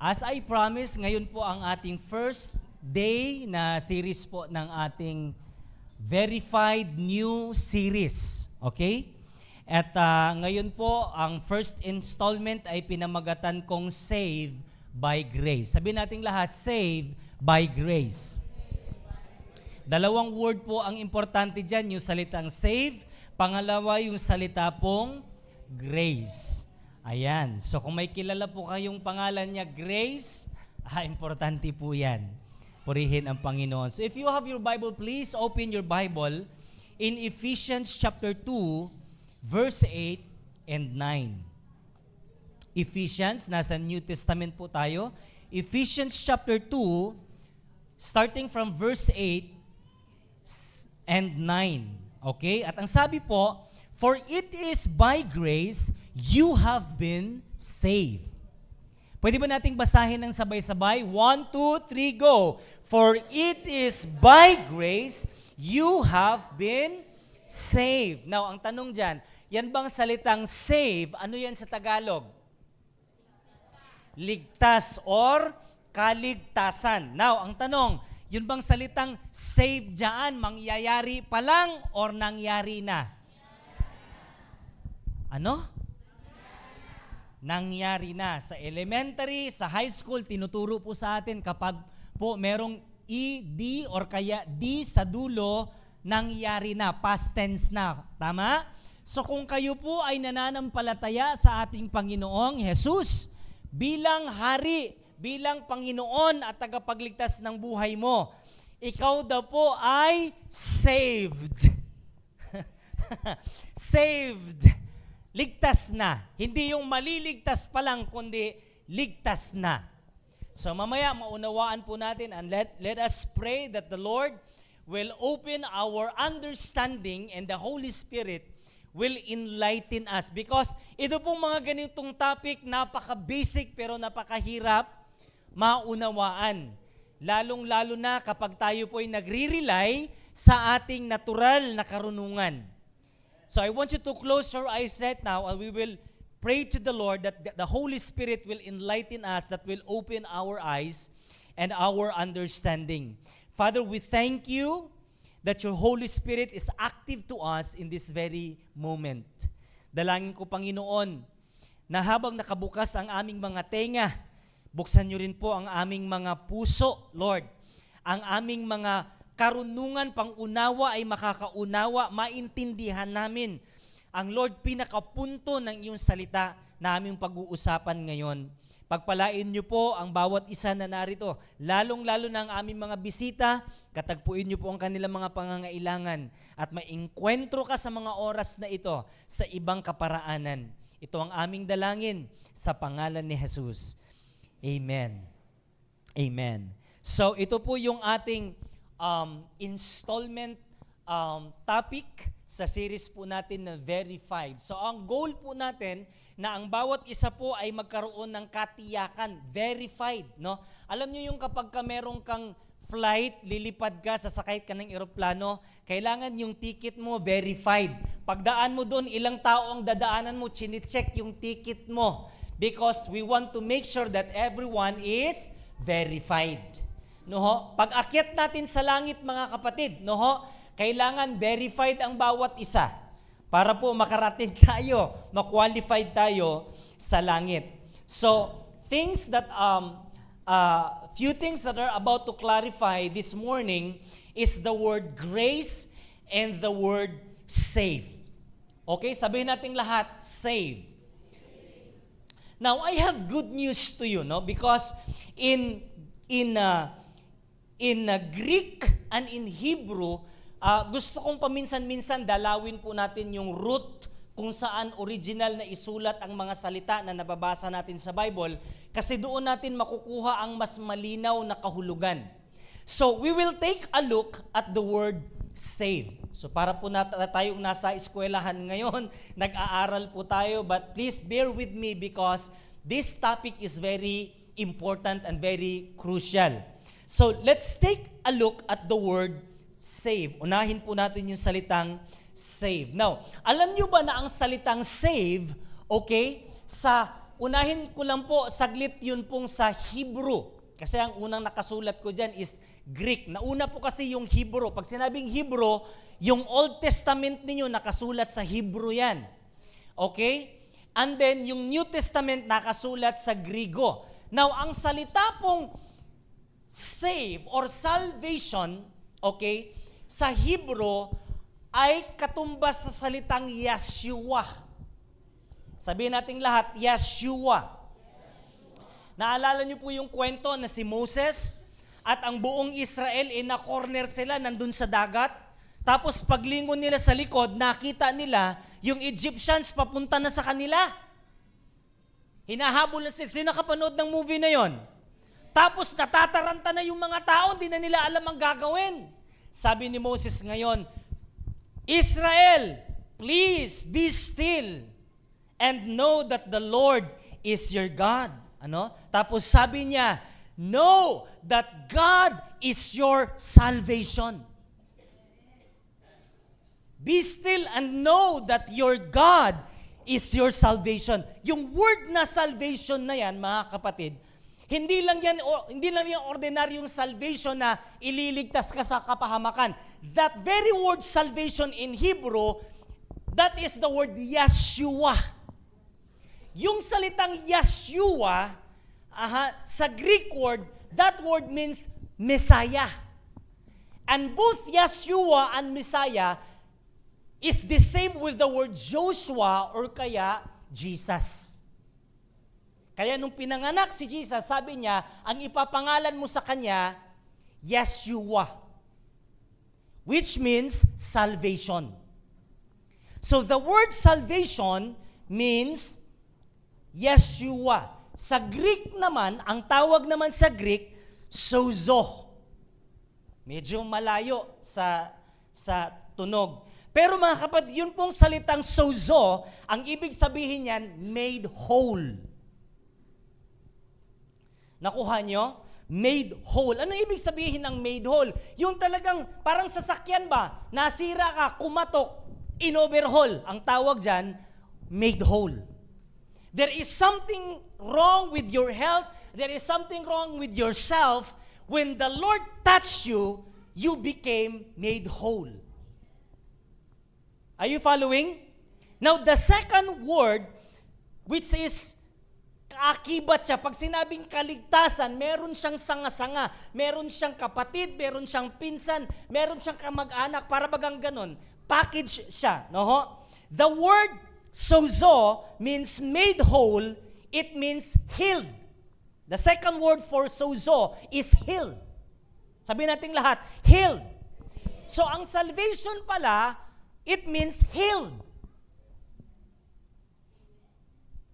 As I promised, ngayon po ang ating first day na series po ng ating Verified New Series. Okay? At ngayon po, ang first installment ay pinamagatan kong Save by Grace. Sabihin natin lahat, Save by Grace. Dalawang word po ang importante dyan, yung salitang save. Pangalawa, yung salita pong grace. Ayan. So kung may kilala po kayong pangalan niya, Grace, importante po yan. Purihin ang Panginoon. So if you have your Bible, please open your Bible in Ephesians chapter 2, verse 8 and 9. Ephesians, nasa New Testament po tayo. Ephesians chapter 2, starting from verse 8 and 9. Okay? At ang sabi po, for it is by grace you have been saved. Pwede ba nating basahin ng sabay-sabay? 1, 2, 3, go! For it is by grace you have been saved. Now, ang tanong dyan, yan bang salitang save, ano yan sa Tagalog? Ligtas or kaligtasan. Now, ang tanong, yun bang salitang save dyan, mangyayari pa lang or nangyari na? Ano? Nangyari na. Sa elementary, sa high school, tinuturo po sa atin kapag po merong ED or kaya D sa dulo, nangyari na, past tense na. Tama? So kung kayo po ay nananampalataya sa ating Panginoong Jesus bilang hari, bilang Panginoon at tagapagligtas ng buhay mo, ikaw daw po ay saved. Saved. Ligtas na. Hindi yung maliligtas pa lang, kundi ligtas na. So mamaya maunawaan po natin and let us pray that the Lord will open our understanding and the Holy Spirit will enlighten us. Because ito pong mga ganitong topic, napaka-basic pero napakahirap maunawaan. Lalong-lalo na kapag tayo po ay nagre-rely sa ating natural na karunungan. So I want you to close your eyes right now and we will pray to the Lord that the Holy Spirit will enlighten us, that will open our eyes and our understanding. Father, we thank you that your Holy Spirit is active to us in this very moment. Dalangin ko, Panginoon, na habang nakabukas ang aming mga tenga, buksan niyo rin po ang aming mga puso, Lord. Ang aming mga karunungan, pangunawa ay makakaunawa, maintindihan namin ang Lord pinakapunto ng iyong salita na aming pag-uusapan ngayon. Pagpalain niyo po ang bawat isa na narito, lalong-lalo na ang aming mga bisita, katagpuin niyo po ang kanilang mga pangangailangan at maengkwentro ka sa mga oras na ito sa ibang kaparaanan. Ito ang aming dalangin sa pangalan ni Jesus. Amen. Amen. So ito po yung ating installment topic sa series po natin na Verified. So ang goal po natin na ang bawat isa po ay magkaroon ng katiyakan, verified, no? Alam niyo yung kapag merong kang flight, lilipad ka, sasakay ka ng eroplano, kailangan yung ticket mo verified. Pagdaan mo doon, ilang tao ang dadaanan mo, chine-check yung ticket mo because we want to make sure that everyone is verified. No ho? Pag-akyat natin sa langit, mga kapatid, no ho? Kailangan verified ang bawat isa para po makarating tayo, ma-qualified tayo sa langit. So, few things that are about to clarify this morning is the word grace and the word save. Okay, sabihin natin lahat, save. Now, I have good news to you, no? Because in Greek and in Hebrew, gusto kong paminsan-minsan dalawin po natin yung root kung saan original na isulat ang mga salita na nababasa natin sa Bible kasi doon natin makukuha ang mas malinaw na kahulugan. So, we will take a look at the word save. So, para po tayong nasa eskwelahan ngayon, nag-aaral po tayo, but please bear with me because this topic is very important and very crucial. So, let's take a look at the word save. Unahin po natin yung salitang save. Now, alam nyo ba na ang salitang save, okay, sa unahin ko lang po, saglit yun pong sa Hebrew. Kasi ang unang nakasulat ko dyan is Greek. Nauna po kasi yung Hebrew. Pag sinabing Hebrew, yung Old Testament ninyo nakasulat sa Hebrew yan. Okay? And then, yung New Testament nakasulat sa Griego. Now, ang salita pong save or salvation, okay, sa Hebrew ay katumbas sa salitang Yeshua. Sabihin natin lahat, Yeshua. Naalala niyo po yung kwento na si Moses at ang buong Israel, na-corner sila nandun sa dagat. Tapos paglingon nila sa likod, nakita nila yung Egyptians papunta na sa kanila. Hinahabol na sila. Sino nakapanood ng movie na yon? Tapos natataranta na yung mga tao, hindi na nila alam ang gagawin. Sabi ni Moses ngayon, Israel, please be still and know that the Lord is your God. Ano? Tapos sabi niya, know that God is your salvation. Be still and know that your God is your salvation. Yung word na salvation na yan, mga kapatid, hindi lang yan ordinaryong salvation na ililigtas ka sa kapahamakan. That very word salvation in Hebrew, that is the word Yeshua. Yung salitang Yeshua, sa Greek word, that word means Messiah. And both Yeshua and Messiah is the same with the word Joshua or kaya Jesus. Kaya nung pinanganak si Jesus, sabi niya, ang ipapangalan mo sa kanya, Yeshua, which means salvation. So the word salvation means Yeshua. Sa Greek naman, ang tawag naman sa Greek, sozo. Medyo malayo sa tunog. Pero mga kapatid, yun pong salitang sozo, ang ibig sabihin niyan, made whole. Nakuha nyo? Made whole. Ano ibig sabihin ng made whole? Yung talagang parang sasakyan ba? Nasira ka, kumatok, in-overhaul. Ang tawag dyan, made whole. There is something wrong with your health. There is something wrong with yourself. When the Lord touched you, you became made whole. Are you following? Now, the second word, which is kaakibat siya. Pag sinabing kaligtasan, meron siyang sanga-sanga, meron siyang kapatid, meron siyang pinsan, meron siyang kamag-anak, para bagang ganon. Package siya. No? The word sozo means made whole, it means healed. The second word for sozo is healed. Sabihin natin lahat, healed. So ang salvation pala, it means healed.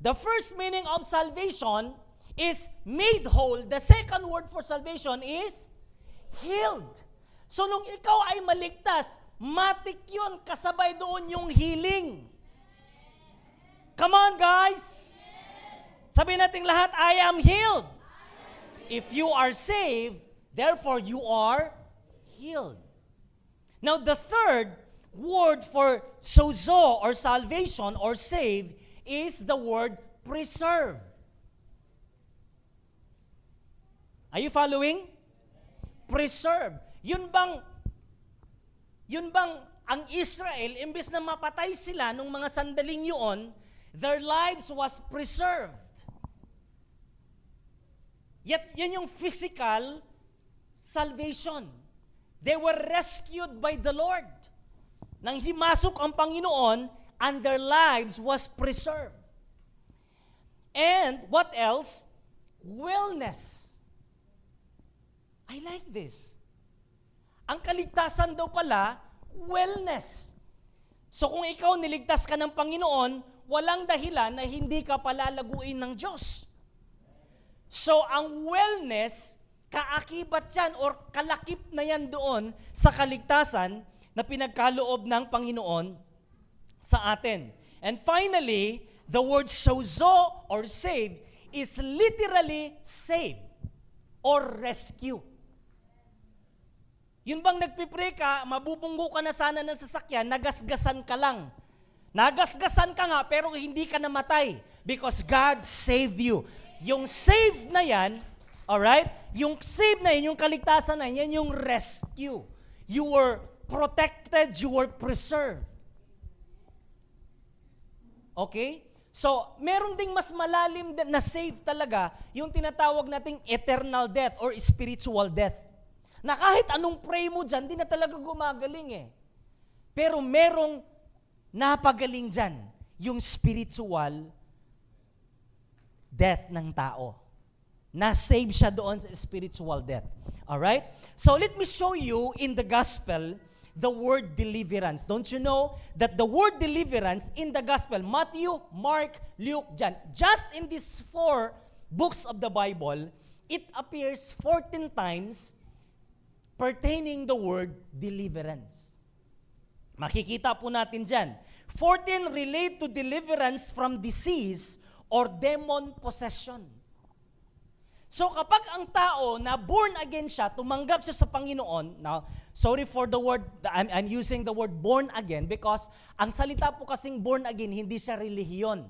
The first meaning of salvation is made whole. The second word for salvation is healed. So nung ikaw ay maligtas, matik yun, kasabay doon yung healing. Come on, guys. Sabihin natin lahat, I am healed. If you are saved, therefore you are healed. Now, the third word for sozo or salvation or save is the word preserve. Are you following? Preserve. Yun bang ang Israel, imbes na mapatay sila nung mga sandaling yun, their lives was preserved. Yet, yan yung physical salvation. They were rescued by the Lord. Nang himasok ang Panginoon, and their lives was preserved. And, what else? Wellness. I like this. Ang kaligtasan daw pala, wellness. So kung ikaw niligtas ka ng Panginoon, walang dahilan na hindi ka palalaguin ng Diyos. So ang wellness, kaakibat yan or kalakip na yan doon sa kaligtasan na pinagkaloob ng Panginoon sa atin. And finally, the word sozo or save is literally save or rescue. Yun bang nagpipray ka, mabubunggo ka na sana ng sasakyan, nagasgasan ka lang. Nagasgasan ka nga, pero hindi ka namatay because God saved you. Yung save na yan, alright? Yung save na yan, yung kaligtasan na yan, yung rescue. You were protected, you were preserved. Okay? So, meron ding mas malalim na save talaga, yung tinatawag nating eternal death or spiritual death. Na kahit anong pray mo dyan, di na talaga gumagaling eh. Pero merong napagaling dyan, yung spiritual death ng tao. Na-save siya doon sa spiritual death. Alright? So let me show you in the gospel the word deliverance. Don't you know that the word deliverance in the gospel, Matthew, Mark, Luke, John, just in these 4 books of the Bible, it appears 14 times pertaining the word deliverance. Makikita po natin dyan. 14 relate to deliverance from disease or demon possession. So kapag ang tao na born again siya, tumanggap siya sa Panginoon, now, sorry for the word, I'm using the word born again because ang salita po kasing born again, hindi siya relihiyon.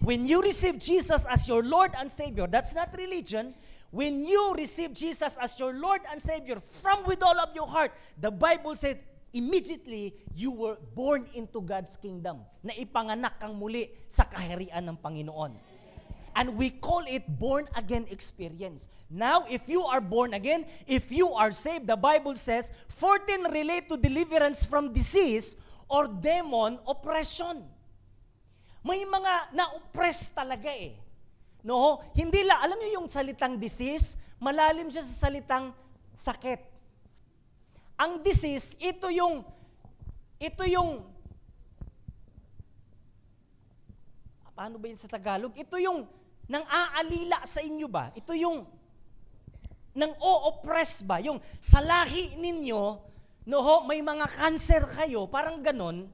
When you receive Jesus as your Lord and Savior, that's not religion. When you receive Jesus as your Lord and Savior from with all of your heart, the Bible said, immediately, you were born into God's kingdom. Na ipanganak kang muli sa kaharian ng Panginoon. And we call it born-again experience. Now, if you are born again, if you are saved, the Bible says, 14 relate to deliverance from disease or demon oppression. May mga na-oppress talaga eh. No? Hindi la, alam niyo yung salitang disease, malalim siya sa salitang sakit. Ang disease, ito yung, paano ba yun sa Tagalog? Ito yung, nang aalila sa inyo ba? Ito yung, nang o-oppress ba? Yung sa lahi ninyo, may mga cancer kayo, parang ganon,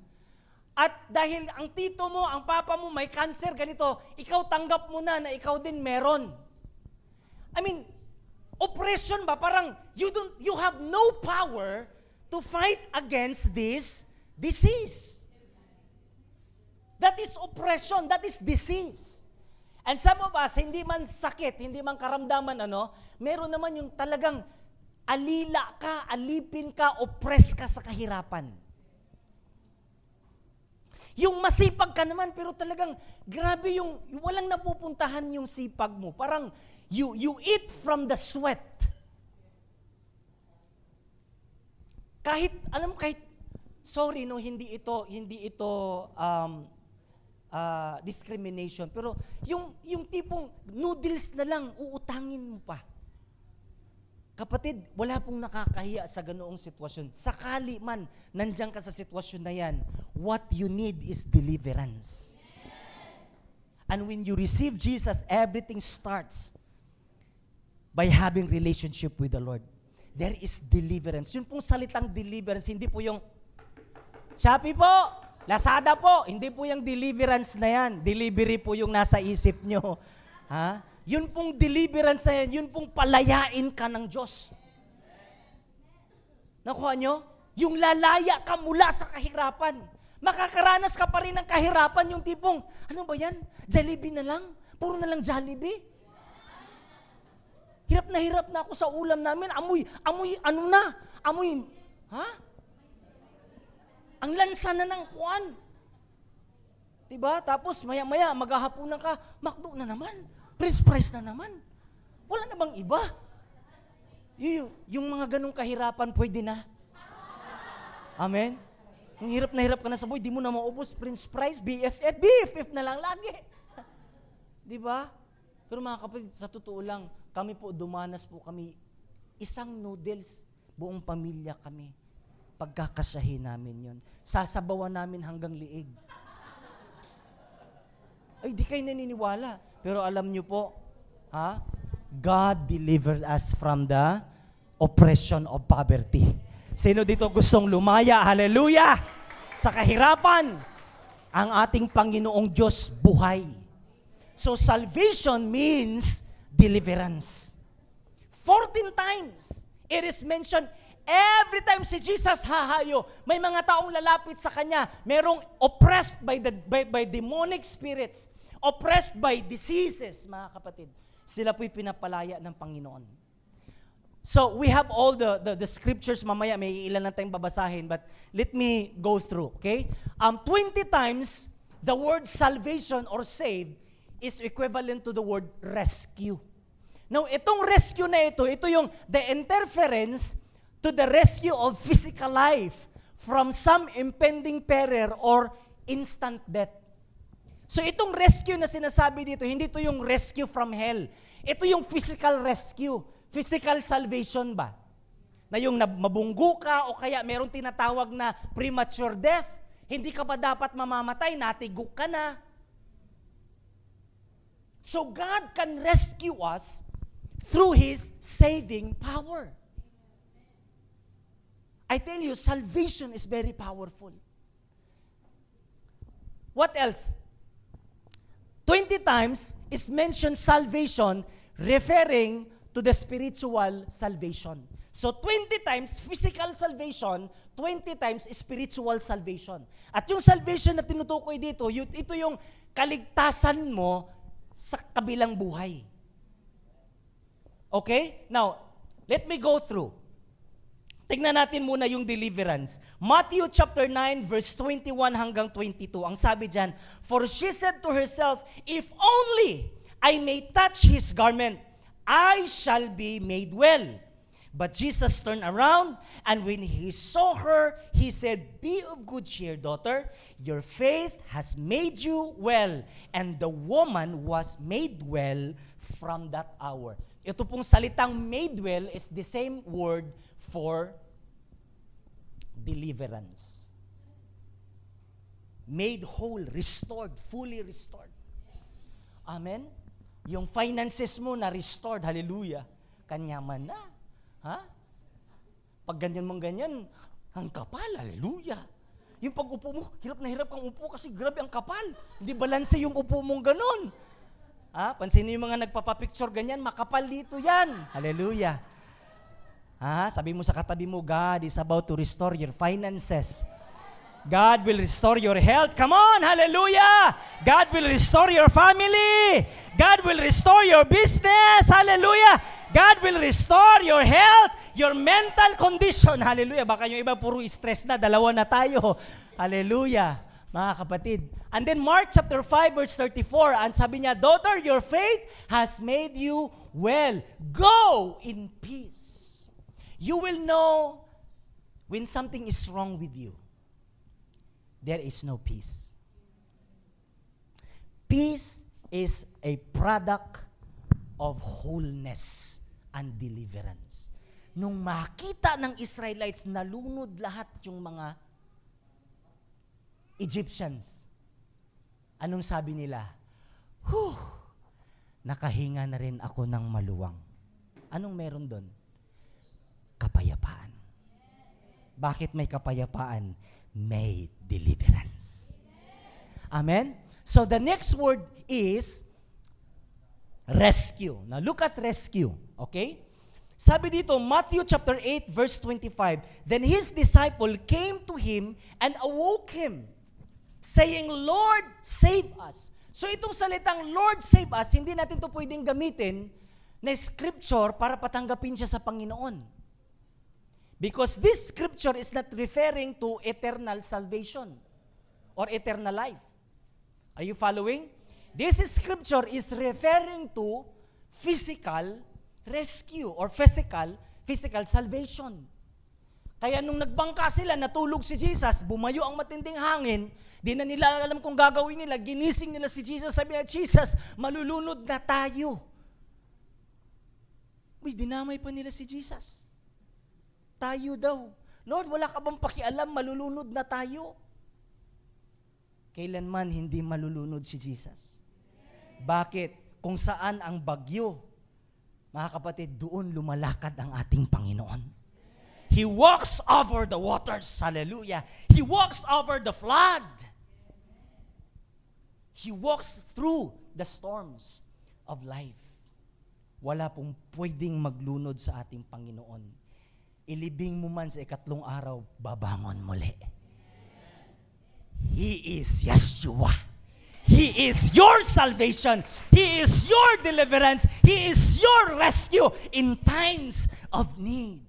at dahil ang tito mo, ang papa mo may cancer, ganito, ikaw tanggap mo na ikaw din meron. I mean, oppression ba? Parang you have no power to fight against this disease. That is oppression, that is disease. And some of us, hindi man sakit, hindi man karamdaman, meron naman yung talagang alila ka, alipin ka, oppress ka sa kahirapan. Yung masipag ka naman, pero talagang grabe yung walang napupuntahan yung sipag mo. Parang you eat from the sweat. Kahit sorry hindi ito discrimination, pero yung tipong noodles na lang uutangin mo pa. Kapatid, wala pong nakakahiya sa ganoong sitwasyon. Sakali man nandiyan ka sa sitwasyon na yan, what you need is deliverance. And when you receive Jesus, everything starts by having relationship with the Lord. There is deliverance. Yun pong salitang deliverance, hindi po yung Shopee po, Lazada po, hindi po yung deliverance na yan. Delivery po yung nasa isip nyo. Ha? Yun pong deliverance na yan, yun pong palayain ka ng Diyos. Nakuha nyo? Yung lalaya ka mula sa kahirapan. Makakaranas ka pa rin ng kahirapan, yung tipong, ano ba yan? Jollibee na lang? Puro na lang Jollibee? Hirap na ako sa ulam namin. Amoy, ha? Ang lansa na ng kuwan. Diba? Tapos maya-maya, maghahaponan ka, McDo na naman. French fries na naman. Wala na bang iba? Yung mga ganong kahirapan, pwede na. Amen? Yung hirap ka na sa buhay, di mo na maubos, French fries, BFF na lang lagi. Diba? Pero mga kapatid, sa totoo lang, kami po, dumanas po kami, isang noodles, buong pamilya kami. Pagkakasyahin namin yon. Sasabawan namin hanggang liig. Ay, di kayo naniniwala. Pero alam nyo po, God delivered us from the oppression of poverty. Sino dito gustong lumaya? Hallelujah! Sa kahirapan, ang ating Panginoong Diyos buhay. So salvation means deliverance. 14 times it is mentioned, Every time si Jesus hahayo, may mga taong lalapit sa kanya, merong oppressed by demonic spirits, oppressed by diseases, mga kapatid. Sila po'y pinapalaya ng Panginoon. So, we have all the scriptures, mamaya may ilan lang tayong babasahin, but let me go through, okay? 20 times, the word salvation or save is equivalent to the word rescue. Now, itong rescue na ito yung the interference to the rescue of physical life from some impending peril or instant death. So itong rescue na sinasabi dito, hindi ito yung rescue from hell. Ito yung physical rescue, physical salvation ba? Na yung mabunggo ka o kaya merong tinatawag na premature death, hindi ka pa dapat mamamatay, natigok ka na. So God can rescue us through His saving power. I tell you, salvation is very powerful. What else? 20 times is mentioned salvation referring to the spiritual salvation. So 20 times physical salvation, 20 times spiritual salvation. At yung salvation na tinutukoy dito, ito yung kaligtasan mo sa kabilang buhay. Okay? Now, let me go through. Tingnan natin muna yung deliverance. Matthew chapter 9 verse 21 hanggang 22. Ang sabi diyan, "For she said to herself, if only I may touch his garment, I shall be made well." But Jesus turned around, and when he saw her, he said, "Be of good cheer, daughter. Your faith has made you well." And the woman was made well from that hour. Ito pong salitang made well is the same word for deliverance. Made whole, restored, fully restored. Amen? Yung finances mo na restored, hallelujah. Kanyaman na. Ha? Pag ganyan mong ganyan, ang kapal, hallelujah. Yung pag-upo mo, hirap na hirap kang upo kasi grabe ang kapal. Hindi balanse yung upo mong ganun. Pansinin yung mga nagpapapicture ganyan, makapal dito yan. Hallelujah. Sabi mo sa katabi mo, God is about to restore your finances. God will restore your health. Come on, hallelujah. God will restore your family. God will restore your business. Hallelujah. God will restore your health, your mental condition. Hallelujah. Baka yung iba puro stress na, dalawa na tayo. Hallelujah. Mga kapatid. And then Mark chapter 5 verse 34, and sabi niya, "Daughter, your faith has made you well. Go in peace." You will know when something is wrong with you. There is no peace. Peace is a product of wholeness and deliverance. Nung makita ng Israelites, nalunod lahat yung mga Egyptians. Anong sabi nila? Nakahinga na rin ako ng maluwang. Anong meron doon? Kapayapaan. Bakit may kapayapaan? May deliverance. Amen? So the next word is rescue. Now look at rescue. Okay? Sabi dito, Matthew chapter 8 verse 25, "Then his disciple came to him and awoke him, saying, Lord, save us." So itong salitang Lord, save us, hindi natin ito pwedeng gamitin na scripture para patanggapin siya sa Panginoon. Because this scripture is not referring to eternal salvation or eternal life. Are you following? This scripture is referring to physical rescue or physical salvation. Kaya nung nagbangka sila, natulog si Jesus, bumayo ang matinding hangin, di na nila alam kung gagawin nila, ginising nila si Jesus, sabi niya, "Jesus, malulunod na tayo." Uy, dinamay pa nila si Jesus. Tayo daw. Lord, wala ka bang pakialam, malulunod na tayo? Kailanman hindi malulunod si Jesus. Bakit? Kung saan ang bagyo, mga kapatid, doon lumalakad ang ating Panginoon. He walks over the waters. Hallelujah. He walks over the flood. He walks through the storms of life. Wala pong pwedeng maglunod sa ating Panginoon. ilibing mo man sa ikatlong araw, babangon muli. He is Yeshua. He is your salvation. He is your deliverance. He is your rescue in times of need.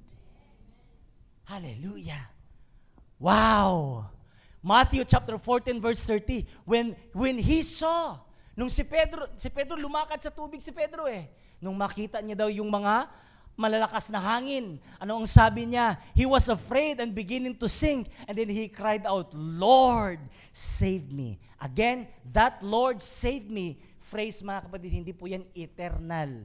Hallelujah. Wow. Matthew chapter 14 verse 30, when he saw, nung si Pedro lumakad sa tubig nung makita niya daw yung mga malalakas na hangin, ano ang sabi niya? He was afraid and beginning to sink, and then he cried out, Lord, save me. Again, that Lord save me phrase, mga kapatid, hindi po yan eternal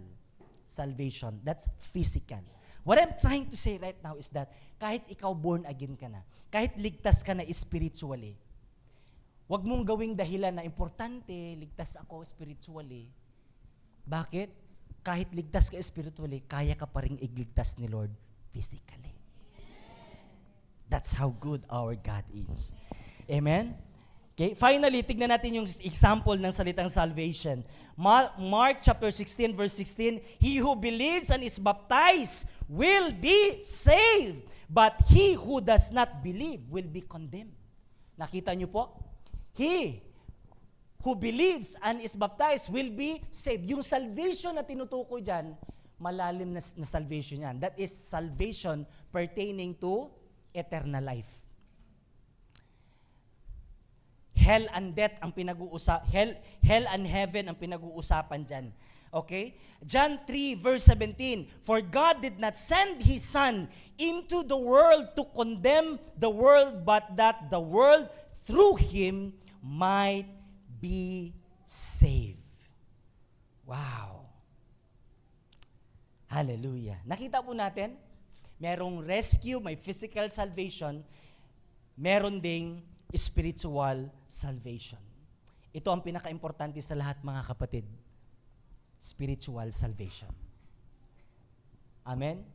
salvation. That's physical. What I'm trying to say right now is that kahit ikaw born again ka na, kahit ligtas ka na spiritually, wag mong gawing dahilan na importante, ligtas ako spiritually. Bakit? Kahit ligtas ka spiritually, kaya ka pa rin igligtas ni Lord physically. That's how good our God is. Amen? Okay, finally, tignan natin yung example ng salitang salvation. Mark chapter 16 verse 16, he who believes and is baptized will be saved, but he who does not believe will be condemned. Nakita niyo po? He who believes and is baptized will be saved. Yung salvation na tinutukoy dyan, malalim na salvation yan. That is salvation pertaining to eternal life. Hell and death ang hell and heaven ang pinag-uusapan diyan. Okay? John 3 verse 17, for God did not send his son into the world to condemn the world, but that the world through him might be saved. Wow. Hallelujah. Nakita po natin, merong rescue, may physical salvation, meron ding spiritual salvation. Ito ang pinaka-importante sa lahat, mga kapatid. Spiritual salvation. Amen?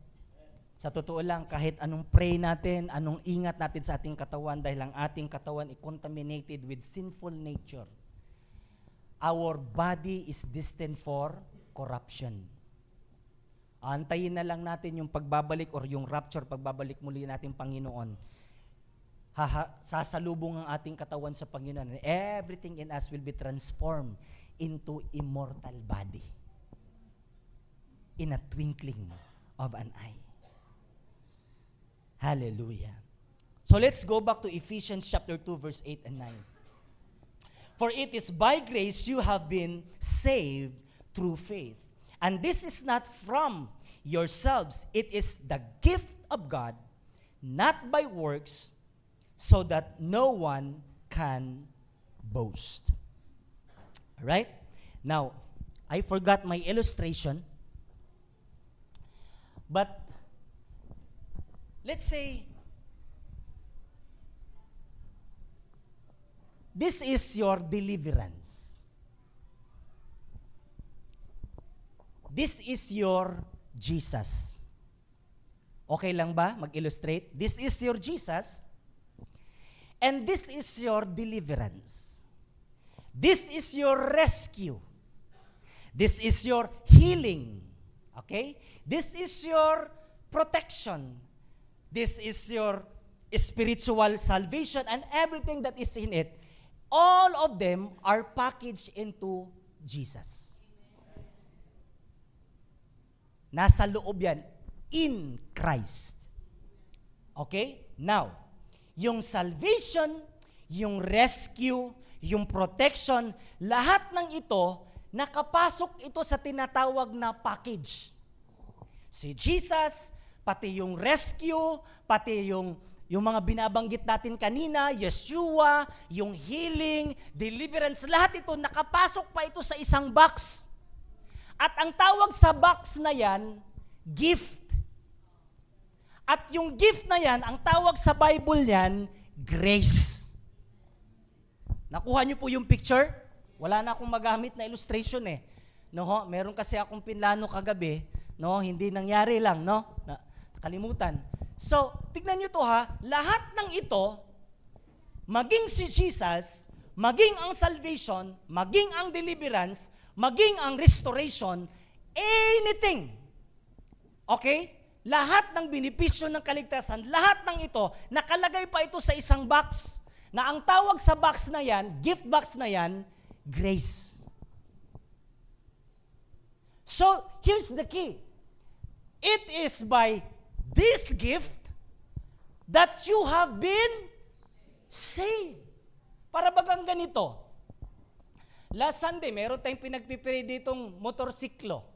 Sa totoo lang, kahit anong pray natin, anong ingat natin sa ating katawan, dahil ang ating katawan ay contaminated with sinful nature, our body is destined for corruption. Antayin na lang natin yung pagbabalik or yung rapture, pagbabalik muli natin Panginoon. Sasalubong ang ating katawan sa Panginoon. Everything in us will be transformed into immortal body in a twinkling of an eye. Hallelujah. So let's go back to Ephesians chapter 2 verse 8 and 9. For it is by grace you have been saved through faith. And this is not from yourselves. It is the gift of God, not by works, so that no one can boast. All right? Now, I forgot my illustration. But let's say this is your deliverance. This is your Jesus. Okay lang ba mag-illustrate? This is your Jesus. And this is your deliverance. This is your rescue. This is your healing. Okay? This is your protection. This is your spiritual salvation and everything that is in it. All of them are packaged into Jesus. Nasa loob yan in Christ. Okay? Now, yung salvation, yung rescue, yung protection, lahat ng ito, nakapasok ito sa tinatawag na package. Si Jesus, pati yung rescue, pati yung mga binabanggit natin kanina, Yeshua, yung healing, deliverance, lahat ito, nakapasok pa ito sa isang box. At ang tawag sa box na yan, gift. At yung gift na yan, ang tawag sa Bible yan, grace. Nakuha niyo po yung picture? Wala na akong magamit na illustration eh. No, meron kasi akong pinlano kagabi, no, hindi nangyari lang, no? Nakalimutan. So, tignan niyo to ha, lahat ng ito, maging si Jesus, maging ang salvation, maging ang deliverance, maging ang restoration, anything. Okay? lahat ng benepisyo ng kaligtasan, lahat ng ito, nakalagay pa ito sa isang box, na ang tawag sa box na yan, gift box na yan, grace. So, here's the key. It is by this gift that you have been saved. Para bagang ganito. Last Sunday, meron tayong pinagpipray ditong motorsiklo.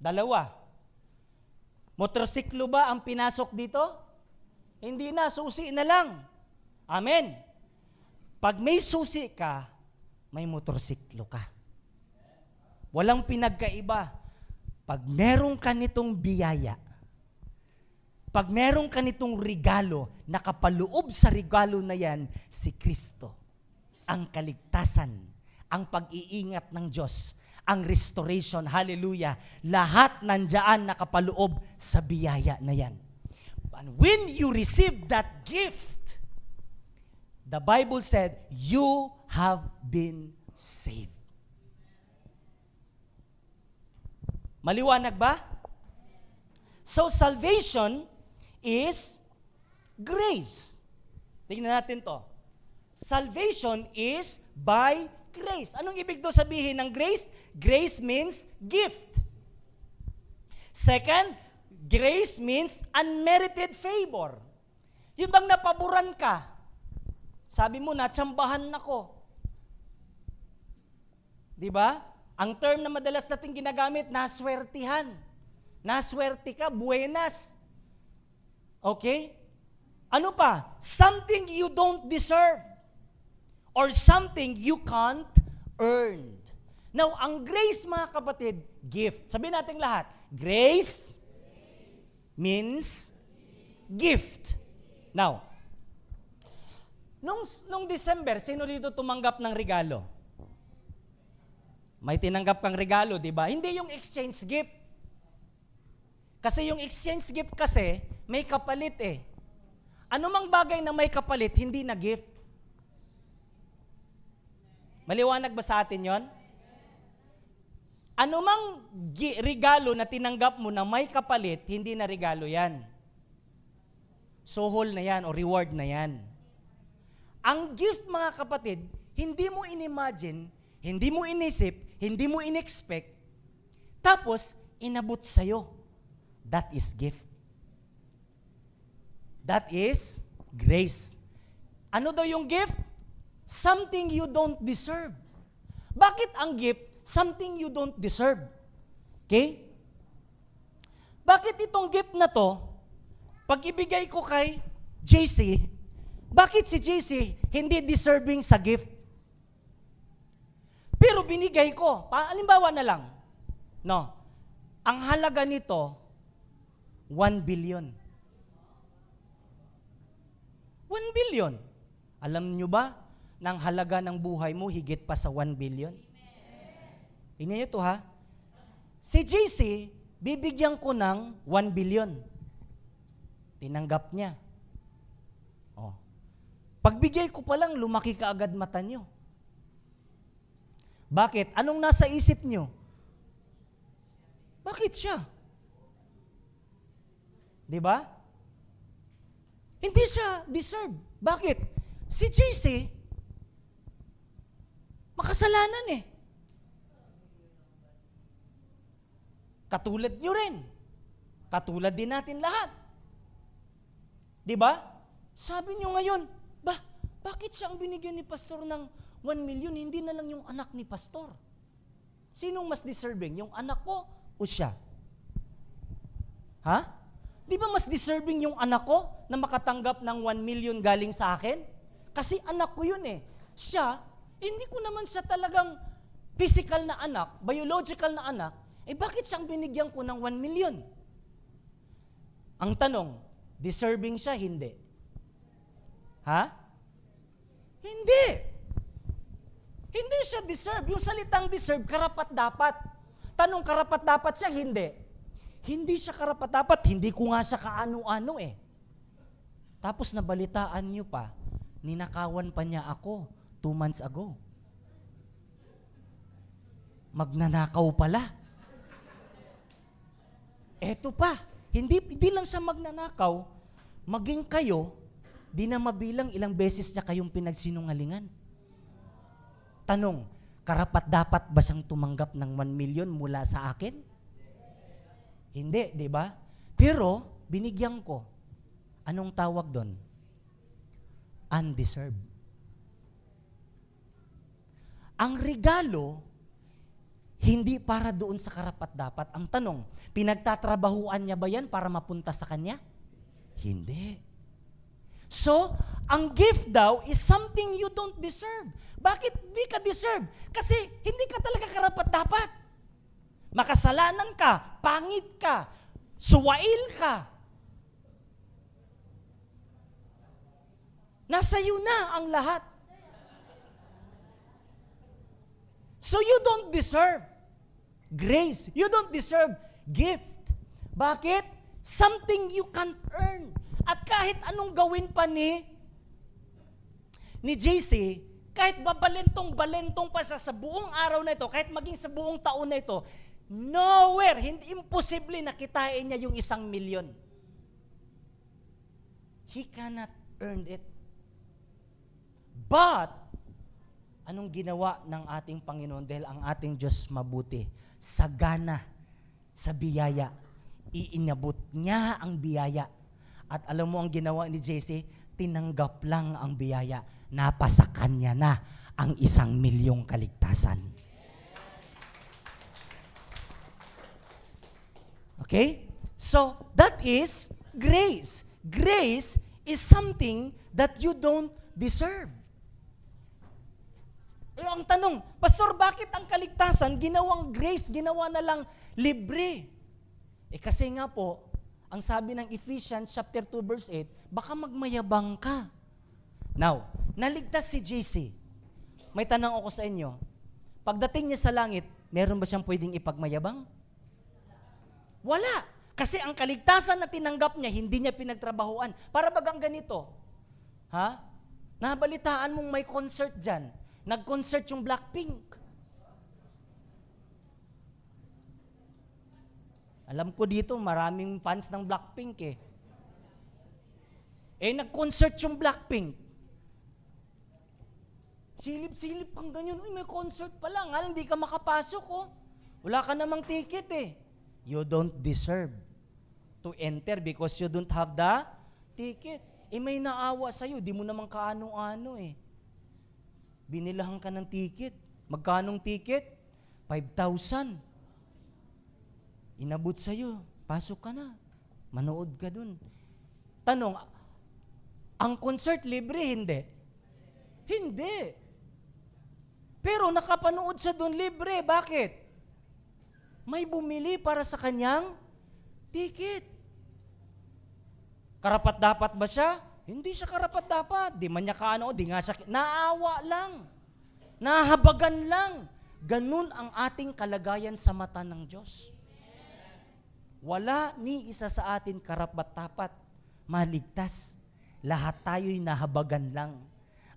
2. Motorsiklo ba ang pinasok dito? Hindi na, susi na lang. Amen. Pag may susi ka, may motorsiklo ka. Walang pinagkaiba. Pag meron ka nitong biyaya, pag meron ka nitong regalo, nakapaloob sa regalo na yan, si Kristo. Ang kaligtasan, ang pag-iingat ng Diyos, ang restoration, hallelujah, lahat nandiyan nakapaloob sa biyaya na yan. And when you receive that gift, the Bible said, you have been saved. Maliwanag ba? So salvation is grace. Tingnan natin to. Salvation is by grace. Anong ibig daw sabihin ng grace? Grace means gift. Second, grace means unmerited favor. Yung bang napaboran ka, sabi mo, natsambahan ako. Di ba? Ang term na madalas natin ginagamit, naswertihan. Naswerte ka, buenas. Okay? Ano pa? Something you don't deserve. Or something you can't earn. Now, ang grace, mga kapatid, gift. Sabihin natin lahat, grace means gift. Now, nung December, sino dito tumanggap ng regalo? May tinanggap kang regalo, di ba? Hindi yung exchange gift. Kasi yung exchange gift kasi, may kapalit eh. Ano mang bagay na may kapalit, hindi na gift. Maliwanag ba sa atin yon? Ano mang regalo na tinanggap mo na may kapalit, hindi na regalo yan. Sohol na yan o reward na yan. Ang gift, mga kapatid, hindi mo inimagine, hindi mo inisip, hindi mo inexpect, tapos inabot sa'yo. That is gift. That is grace. Ano daw yung gift? Something you don't deserve. Bakit ang gift, something you don't deserve? Okay? Bakit itong gift na to, pag ibigay ko kay JC, bakit si JC hindi deserving sa gift? Pero binigay ko. Halimbawa na lang, no, ang halaga nito, 1 billion. 1 billion. Alam nyo ba, ng halaga ng buhay mo, higit pa sa 1 billion? Tingnan nyo to ha. Si JC, bibigyan ko ng 1 billion. Tinanggap niya. Oh. Pagbigay ko pa lang, lumaki ka agad mata nyo. Bakit? Anong nasa isip nyo? Bakit siya? Di ba? Hindi siya deserve. Bakit? Si JC, makasalanan eh. Katulad nyo rin. Katulad din natin lahat. Di ba? Sabi nyo ngayon, bakit siya ang binigyan ni pastor ng 1 million, hindi na lang yung anak ni pastor? Sinong mas deserving? Yung anak ko o siya? Ha? Di ba mas deserving yung anak ko na makatanggap ng 1 million galing sa akin? Kasi anak ko yun eh. Siya, hindi ko naman siya talagang physical na anak, biological na anak, bakit siyang binigyan ko ng 1 million? Ang tanong, deserving siya? Hindi. Ha? Hindi. Hindi siya deserve. Yung salitang deserve, karapat-dapat. Tanong, karapat-dapat siya? Hindi. Hindi siya karapat-dapat. Hindi ko nga siya kaano-ano eh. Tapos nabalitaan niyo pa, ninakawan pa niya ako 2 months ago. Magnanakaw pala. Eto pa, Hindi lang siya magnanakaw, maging kayo, di na mabilang ilang beses niya kayong pinagsinungalingan. Tanong, karapat-dapat ba siyang tumanggap ng 1 million mula sa akin? Hindi, di ba? Pero, binigyan ko. Anong tawag doon? Undeserved. Ang regalo, hindi para doon sa karapat-dapat. Ang tanong, pinagtatrabahuan niya ba yan para mapunta sa kanya? Hindi. So, ang gift daw is something you don't deserve. Bakit di ka deserve? Kasi hindi ka talaga karapat-dapat. Makasalanan ka, pangit ka, suwail ka. Nasa iyo na ang lahat. So you don't deserve grace. You don't deserve gift. Bakit? Something you can't earn. At kahit anong gawin pa ni JC, kahit babalentong-balentong pa sa buong araw na ito, kahit maging sa buong taon na ito, nowhere, imposible na kitain niya yung 1 million. He cannot earn it. But, anong ginawa ng ating Panginoon? Dahil ang ating Diyos mabuti, sagana sa biyaya, iinabot niya ang biyaya. At alam mo ang ginawa ni JC, tinanggap lang ang biyaya. Napasa kanya na ang 1 milyong kaligtasan. Okay? So, that is grace. Grace is something that you don't deserve. Pero ang tanong, Pastor, bakit ang kaligtasan ginawang grace, ginawa na lang libre? Kasi nga po, ang sabi ng Ephesians chapter 2 verse 8, baka magmayabang ka. Now, naligtas si JC. May tanong ako sa inyo. Pagdating niya sa langit, meron ba siyang pwedeng ipagmayabang? Wala. Kasi ang kaligtasan na tinanggap niya, hindi niya pinagtrabahuan. Para bagang ganito. Ha? Nabalitaan mong may concert dyan. Nag-concert yung Blackpink. Alam ko dito, maraming fans ng Blackpink eh. Nag-concert yung Blackpink. Silip-silip kang ganyan. Uy, may concert pa lang. Alam, hindi ka makapasok oh. Wala ka namang ticket eh. You don't deserve to enter because you don't have the ticket. May naawa sa'yo. Di mo naman kaano-ano eh. Binilahan ka ng ticket. Magkanong ticket? 5,000. Inabot sa'yo, pasok ka na. Manood ka dun. Tanong, ang concert libre, hindi? Hindi. Pero nakapanood siya dun libre. Bakit? May bumili para sa kanyang ticket. Karapat-dapat ba siya? Hindi siya karapat-dapat. Di man niya kaano, di nga siya, naawa lang. Nahabagan lang. Ganun ang ating kalagayan sa mata ng Diyos. Wala ni isa sa atin karapat-dapat maligtas. Lahat tayo'y nahabagan lang.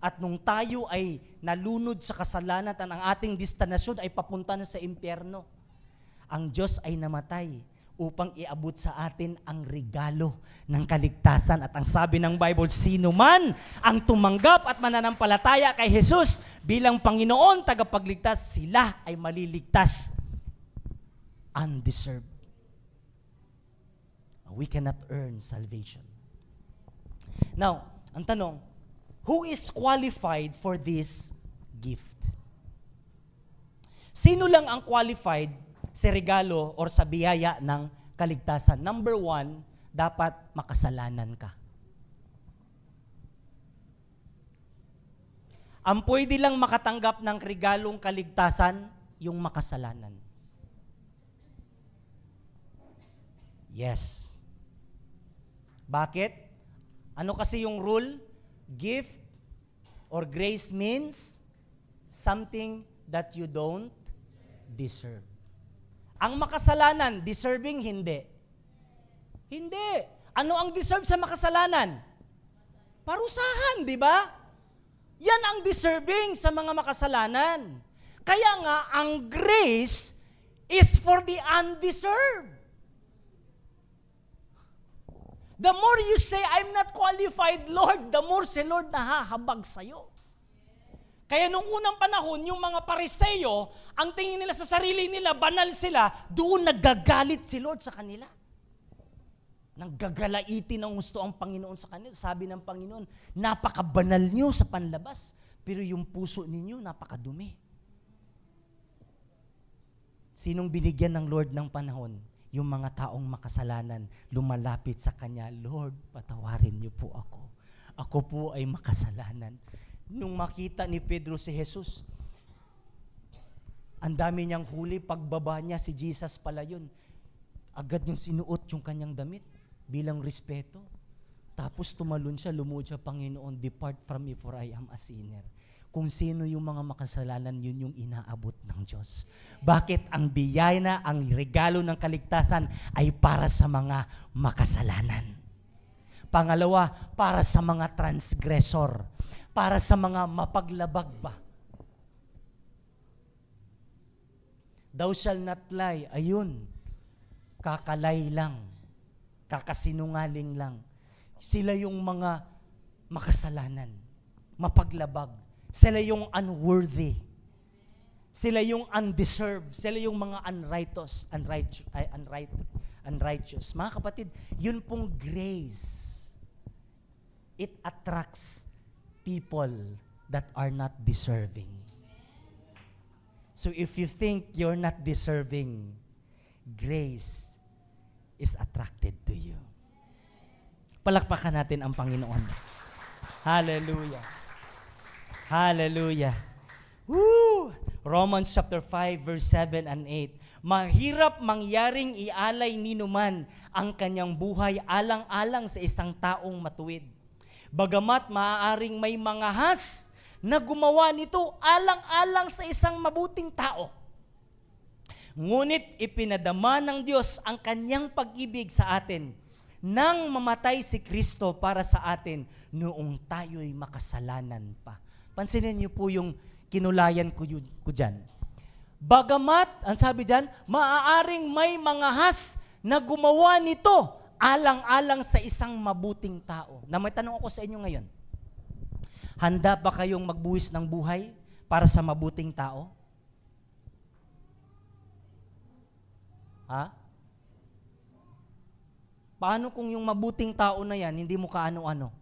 At nung tayo ay nalunod sa kasalanan at ang ating destinasyon ay papunta na sa impyerno, ang Diyos ay namatay upang iabot sa atin ang regalo ng kaligtasan. At ang sabi ng Bible, sino man ang tumanggap at mananampalataya kay Jesus bilang Panginoon, tagapagligtas, sila ay maliligtas. Undeserved. We cannot earn salvation. Now, ang tanong, who is qualified for this gift? Sino lang ang qualified sa regalo or sa biyaya ng kaligtasan? Number 1, dapat makasalanan ka. Ang pwede lang makatanggap ng regalong kaligtasan, yung makasalanan. Yes. Bakit? Ano kasi yung rule? Gift or grace means something that you don't deserve. Ang makasalanan, deserving, hindi. Hindi. Ano ang deserve sa makasalanan? Parusahan, di ba? Yan ang deserving sa mga makasalanan. Kaya nga, ang grace is for the undeserved. The more you say, I'm not qualified, Lord, the more si Lord nahahabag sa'yo. Kaya nung unang panahon, yung mga Pariseo, ang tingin nila sa sarili nila, banal sila, doon nagagalit si Lord sa kanila. Nanggagalaitin ang gusto ang Panginoon sa kanila. Sabi ng Panginoon, napakabanal nyo sa panlabas, pero yung puso ninyo napakadumi. Sinong binigyan ng Lord ng panahon? Yung mga taong makasalanan, lumalapit sa Kanya, Lord, patawarin niyo po ako. Ako po ay makasalanan. Nung makita ni Pedro si Jesus, ang dami niyang huli, pagbaba niya, si Jesus pala yun. Agad niyang sinuot yung kanyang damit bilang respeto. Tapos tumalon siya, lumuhod siya, Panginoon, depart from me for I am a sinner. Kung sino yung mga makasalanan, yun yung inaabot ng Diyos. Bakit ang biyaya na, ang regalo ng kaligtasan ay para sa mga makasalanan. Pangalawa, para sa mga transgressor. Para sa mga mapaglabag ba. Thou shall not lie. Ayun, kakalay lang. Kakasinungaling lang. Sila yung mga makasalanan. Mapaglabag. Sila yung unworthy. Sila yung undeserved. Sila yung mga unrighteous. Mga kapatid, yun pong grace. It attracts people that are not deserving. So if you think you're not deserving, grace is attracted to you. Palakpakan natin ang Panginoon. Hallelujah. Hallelujah. Woo! Romans chapter 5 verse 7 and 8. Mahirap mangyaring ialay ninuman ang kanyang buhay alang-alang sa isang taong matuwid. Bagamat maaaring may mga has na gumawa nito alang-alang sa isang mabuting tao. Ngunit ipinadama ng Diyos ang kanyang pag-ibig sa atin nang mamatay si Kristo para sa atin noong tayo'y makasalanan pa. Pansinin niyo po yung kinulayan ko dyan. Bagamat, ang sabi dyan, maaaring may mga has na gumawa nito alang-alang sa isang mabuting tao. Na may tanong ako sa inyo ngayon. Handa ba kayong magbuwis ng buhay para sa mabuting tao? Ha? Paano kung yung mabuting tao na yan, hindi mo kaano-ano?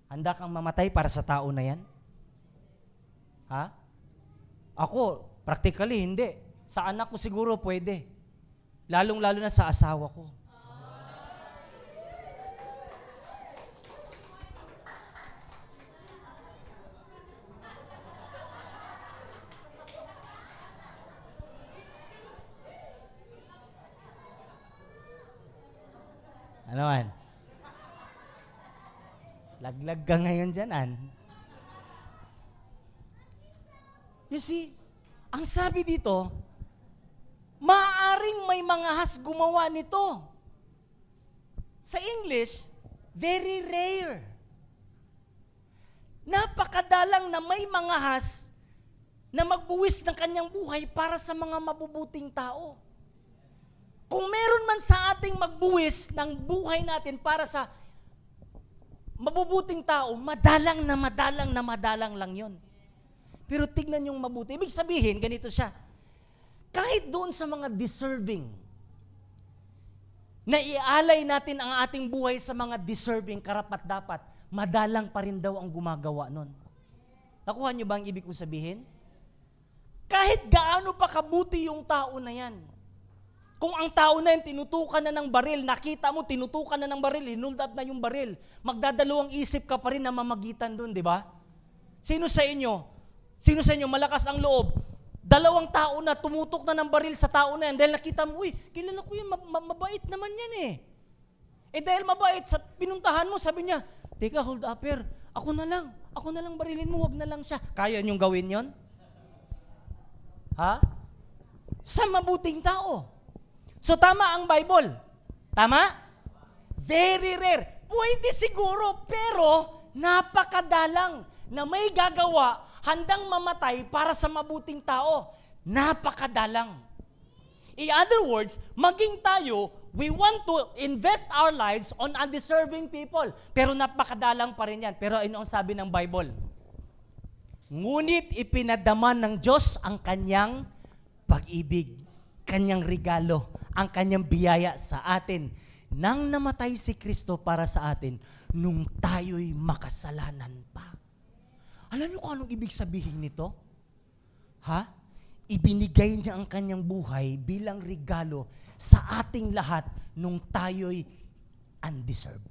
Handa kang mamatay para sa tao na yan? Ha? Ako, practically, hindi. Sa anak ko siguro pwede. Lalong-lalo na sa asawa ko. Ano man? Laglag ka ngayon dyan, An. You see, ang sabi dito, maaaring may mga has gumawa nito. Sa English, very rare. Napakadalang na may mga has na magbuwis ng kanyang buhay para sa mga mabubuting tao. Kung meron man sa ating magbuwis ng buhay natin para sa mabubuting tao, madalang lang yon. Pero tignan yung mabuti. Ibig sabihin, ganito siya. Kahit doon sa mga deserving, na ialay natin ang ating buhay sa mga deserving, karapat-dapat, madalang pa rin daw ang gumagawa nun. Nakuha niyo ba ang ibig kong sabihin? Kahit gaano pa kabuti yung tao na yan, kung ang tao na yan, tinutukan na ng baril, nakita mo, tinutukan na ng baril, inold up na yung baril, magdadalawang isip ka pa rin na mamagitan doon, di ba? Sino sa inyo malakas ang loob? Dalawang tao na tumutok na ng baril sa tao na yan dahil nakita mo, uy, kilala ko yan, mabait naman yan eh. Eh dahil mabait, pinuntahan mo, sabi niya, teka, hold upper, ako na lang barilin mo, wag na lang siya. Kaya niyong gawin yon? Ha? Sa mabuting tao. So tama ang Bible. Tama? Very rare. Pwede siguro, pero napakadalang na may gagawa, handang mamatay para sa mabuting tao. Napakadalang. In other words, maging tayo, we want to invest our lives on undeserving people. Pero napakadalang pa rin yan. Pero ano ang sabi ng Bible? Ngunit ipinadaman ng Diyos ang kanyang pag-ibig, kanyang regalo, ang kanyang biyaya sa atin nang namatay si Kristo para sa atin nung tayo'y makasalanan pa. Alam niyo kung anong ibig sabihin nito? Ha? Ibinigay niya ang kanyang buhay bilang regalo sa ating lahat nung tayo'y undeserved.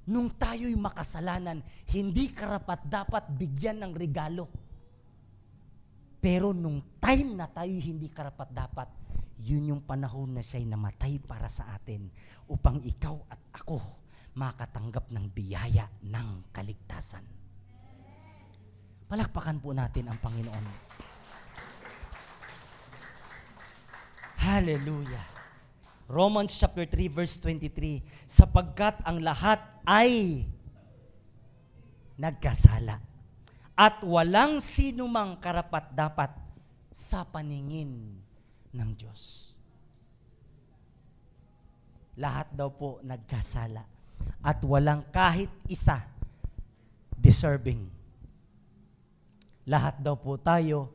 Nung tayo'y makasalanan, hindi karapat-dapat bigyan ng regalo. Pero nung time na tayo'y hindi karapat-dapat, yun yung panahon na siya'y namatay para sa atin upang ikaw at ako makatanggap ng biyaya ng kaligtasan. Palakpakan po natin ang Panginoon. Hallelujah. Romans chapter 3 verse 23, sapagkat ang lahat ay nagkasala at walang sinumang karapat-dapat sa paningin ng Diyos. Lahat daw po nagkasala at walang kahit isa deserving. Lahat daw po tayo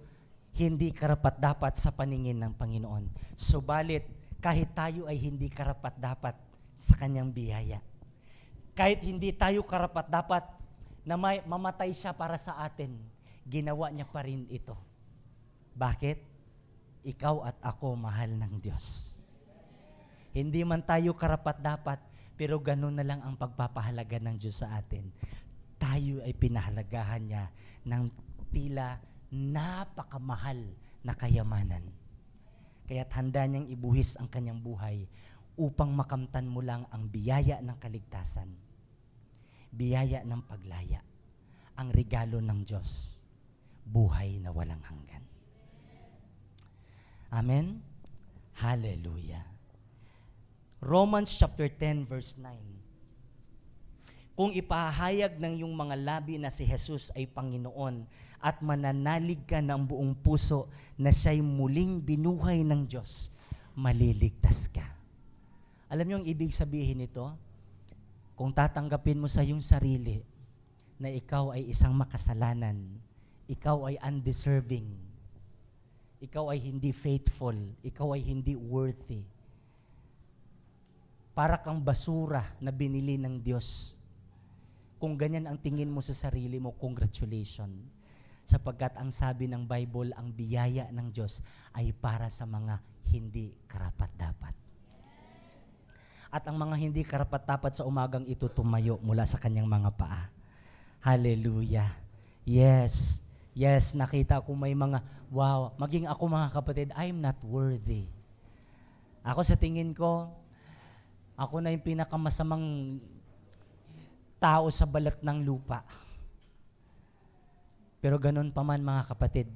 hindi karapat-dapat sa paningin ng Panginoon. Subalit, kahit tayo ay hindi karapat-dapat sa kanyang biyaya, kahit hindi tayo karapat-dapat na mamatay siya para sa atin, ginawa niya pa rin ito. Bakit? Ikaw at ako mahal ng Diyos. Hindi man tayo karapat-dapat, pero ganun na lang ang pagpapahalaga ng Diyos sa atin. Tayo ay pinahalagahan niya ng tila napakamahal na kayamanan. Kaya't handa niyang ibuhis ang kanyang buhay upang makamtan mo lang ang biyaya ng kaligtasan, biyaya ng paglaya, ang regalo ng Diyos, buhay na walang hanggan. Amen? Hallelujah. Romans chapter 10 verse 9. Kung ipahayag ng iyong mga labi na si Jesus ay Panginoon at mananalig ka ng buong puso na siya'y muling binuhay ng Diyos, maliligtas ka. Alam niyo ang ibig sabihin nito? Kung tatanggapin mo sa iyong sarili na ikaw ay isang makasalanan, ikaw ay undeserving, ikaw ay hindi faithful, ikaw ay hindi worthy, para kang basura na binili ng Diyos. Kung ganyan ang tingin mo sa sarili mo, congratulations. Sapagkat ang sabi ng Bible, ang biyaya ng Diyos ay para sa mga hindi karapat-dapat. At ang mga hindi karapat-dapat sa umagang ito tumayo mula sa kanyang mga paa. Hallelujah. Yes. Yes, nakita ko may mga, wow, maging ako mga kapatid, I'm not worthy. Ako sa tingin ko, ako na yung pinakamasamang tao sa balat ng lupa. Pero ganun pa man mga kapatid,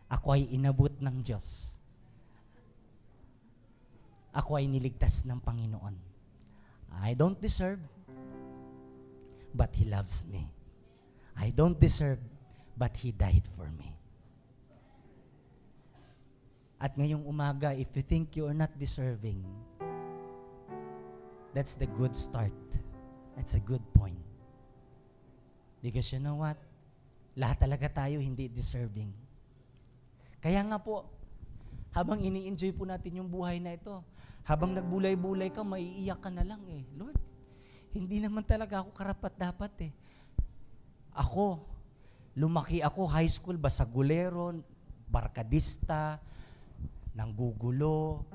ako ay inabot ng Diyos. Ako ay niligtas ng Panginoon. I don't deserve, but He loves me. I don't deserve, but He died for me. At ngayong umaga, if you think you are not deserving, that's the good start. That's a good point. Because you know what? Lahat talaga tayo hindi deserving. Kaya nga po, habang ini-enjoy po natin yung buhay na ito, habang nagbulay-bulay ka, maiiyak ka na lang eh. Lord, hindi naman talaga ako karapat-dapat eh. Ako, lumaki ako, high school, basagulero, barkadista, nanggugulo,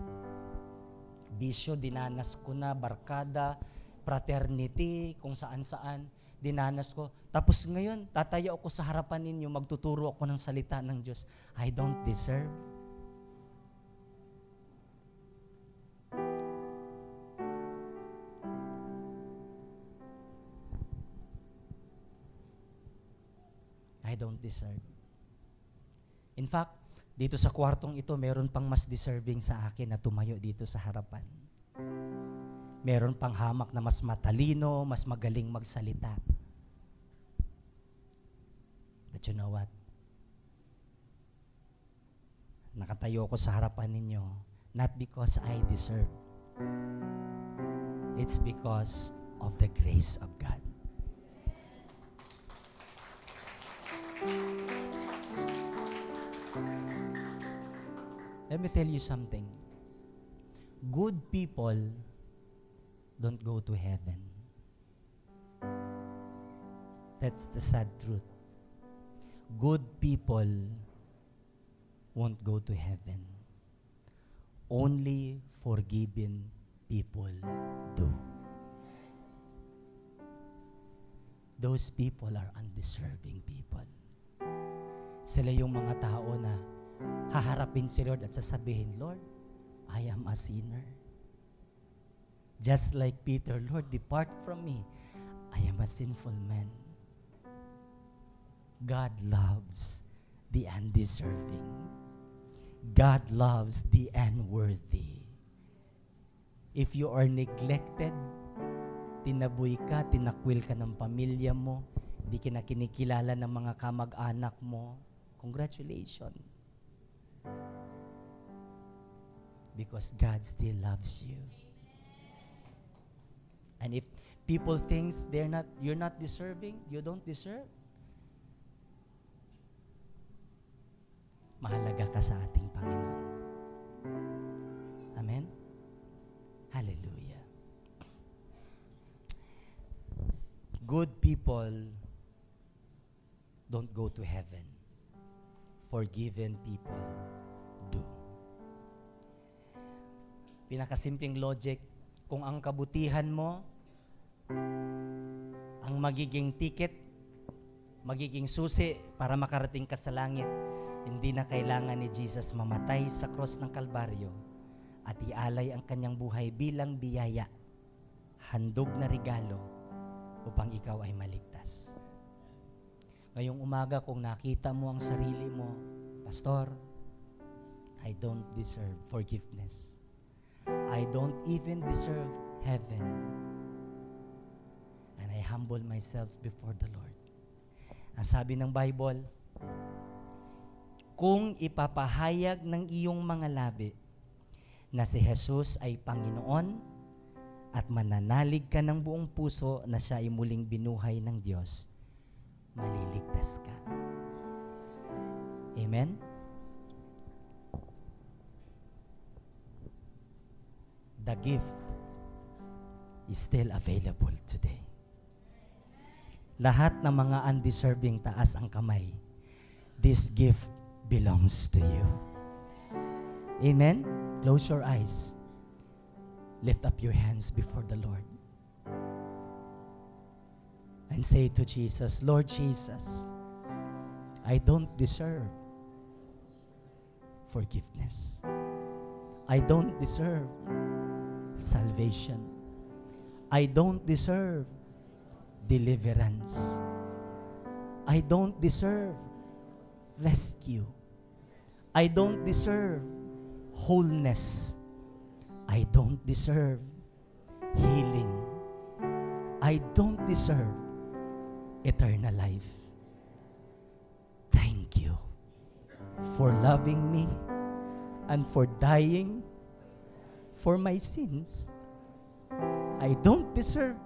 bisyo, dinanas ko na, barkada, fraternity, kung saan-saan, dinanas ko. Tapos ngayon, tatayo ako sa harapan ninyo, magtuturo ako ng salita ng Diyos. I don't deserve. I don't deserve. In fact, dito sa kwartong ito, meron pang mas deserving sa akin na tumayo dito sa harapan. Meron pang hamak na mas matalino, mas magaling magsalita. But you know what? Nakatayo ko sa harapan ninyo, not because I deserve. It's because of the grace of God. Let me tell you something. Good people don't go to heaven. That's the sad truth. Good people won't go to heaven. Only forgiven people do. Those people are undeserving people. Sila yung mga tao na haharapin si Lord at sasabihin, Lord, I am a sinner. Just like Peter, Lord, depart from me. I am a sinful man. God loves the undeserving. God loves the unworthy. If you are neglected, tinaboy ka, tinakwil ka ng pamilya mo, hindi ka na kinikilala ng mga kamag-anak mo, congratulations. Because God still loves you. And if people thinks you're not deserving, you don't deserve, mahalaga ka sa ating Panginoon. Amen? Hallelujah. Good people don't go to heaven. Forgiven people do. Pinakasimpleng logic, kung ang kabutihan mo ang magiging ticket, magiging susi para makarating ka sa langit, hindi na kailangan ni Jesus mamatay sa cross ng Kalbaryo at ialay ang kanyang buhay bilang biyaya, handog na regalo upang ikaw ay maligtas. Ngayong umaga, kung nakita mo ang sarili mo, Pastor, I don't deserve forgiveness. I don't even deserve heaven. And I humble myself before the Lord. Ang sabi ng Bible, kung ipapahayag ng iyong mga labi na si Jesus ay Panginoon at mananalig ka ng buong puso na siya ay muling binuhay ng Diyos, maliligtas ka. Amen? The gift is still available today. Lahat ng mga undeserving, taas ang kamay. This gift belongs to you. Amen? Close your eyes. Lift up your hands before the Lord. And say to Jesus, Lord Jesus, I don't deserve forgiveness. I don't deserve salvation. I don't deserve deliverance. I don't deserve rescue. I don't deserve wholeness. I don't deserve healing. I don't deserve eternal life. Thank you for loving me and for dying for my sins. I don't deserve,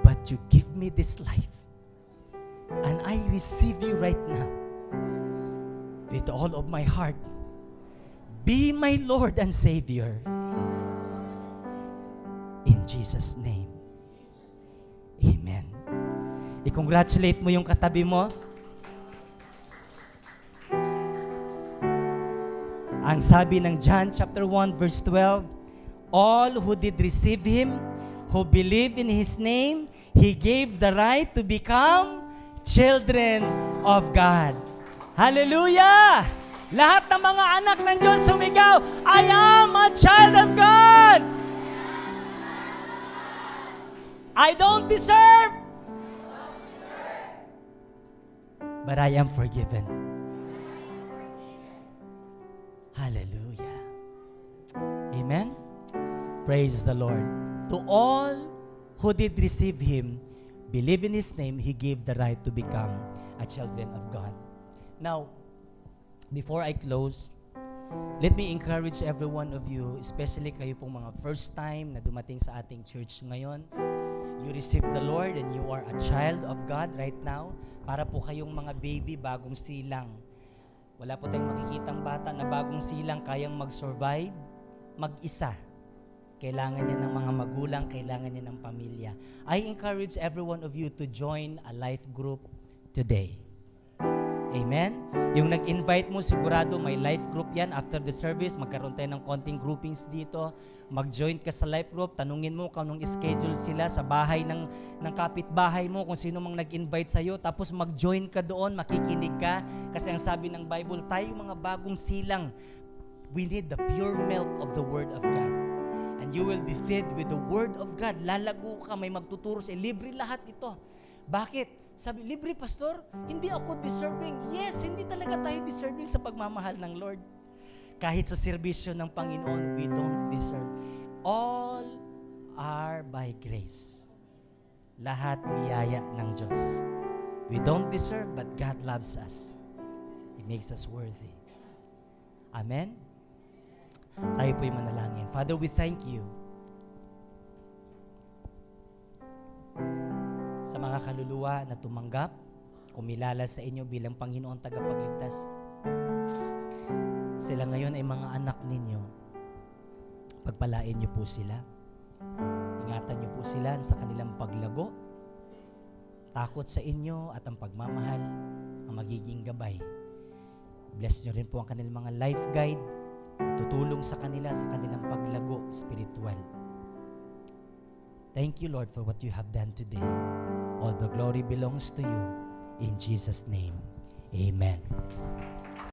but you give me this life. And I receive you right now with all of my heart. Be my Lord and Savior. In Jesus' name. Amen. I-congratulate mo yung katabi mo. Ang sabi ng John chapter 1 verse 12, all who did receive Him, who believe in His name, He gave the right to become children of God. Hallelujah! Lahat ng mga anak ng Diyos sumigaw, I am a child of God! I don't deserve, but I am forgiven. Hallelujah. Amen? Praise the Lord. To all who did receive Him, believe in His name, He gave the right to become a children of God. Now, before I close, let me encourage every one of you, especially kayo pong mga first time na dumating sa ating church ngayon. You received the Lord and you are a child of God right now. Para po kayong mga baby, bagong silang. Wala po tayong makikitang bata na bagong silang kayang mag-survive, mag-isa. Kailangan niya ng mga magulang, kailangan niya ng pamilya. I encourage every one of you to join a life group today. Amen? Yung nag-invite mo, sigurado may life group yan. After the service, magkaroon tayo ng konting groupings dito. Mag-join ka sa life group. Tanungin mo kung anong schedule sila sa bahay ng kapitbahay mo, kung sino mang nag-invite sa'yo. Tapos mag-join ka doon, makikinig ka. Kasi ang sabi ng Bible, tayo mga bagong silang, we need the pure milk of the Word of God. And you will be fed with the Word of God. Lalago ka, may magtuturo sa'yo. Libre lahat ito. Bakit? Sabi, libre pastor, hindi ako deserving. Yes, hindi talaga tayo deserving sa pagmamahal ng Lord. Kahit sa serbisyo ng Panginoon, we don't deserve. All are by grace. Lahat biyaya ng Diyos. We don't deserve, but God loves us. He makes us worthy. Amen? Tayo po'y manalangin. Father, we thank you sa mga kaluluwa na tumanggap, kumilala sa inyo bilang Panginoon tagapagligtas. Sila ngayon ay mga anak ninyo. Pagpalain niyo po sila. Ingatan niyo po sila sa kanilang paglago, takot sa inyo at ang pagmamahal ang magiging gabay. Bless niyo rin po ang kanilang mga life guide, tutulong sa kanila sa kanilang paglago spiritual. Thank you, Lord, for what you have done today. All the glory belongs to you. In Jesus' name, amen.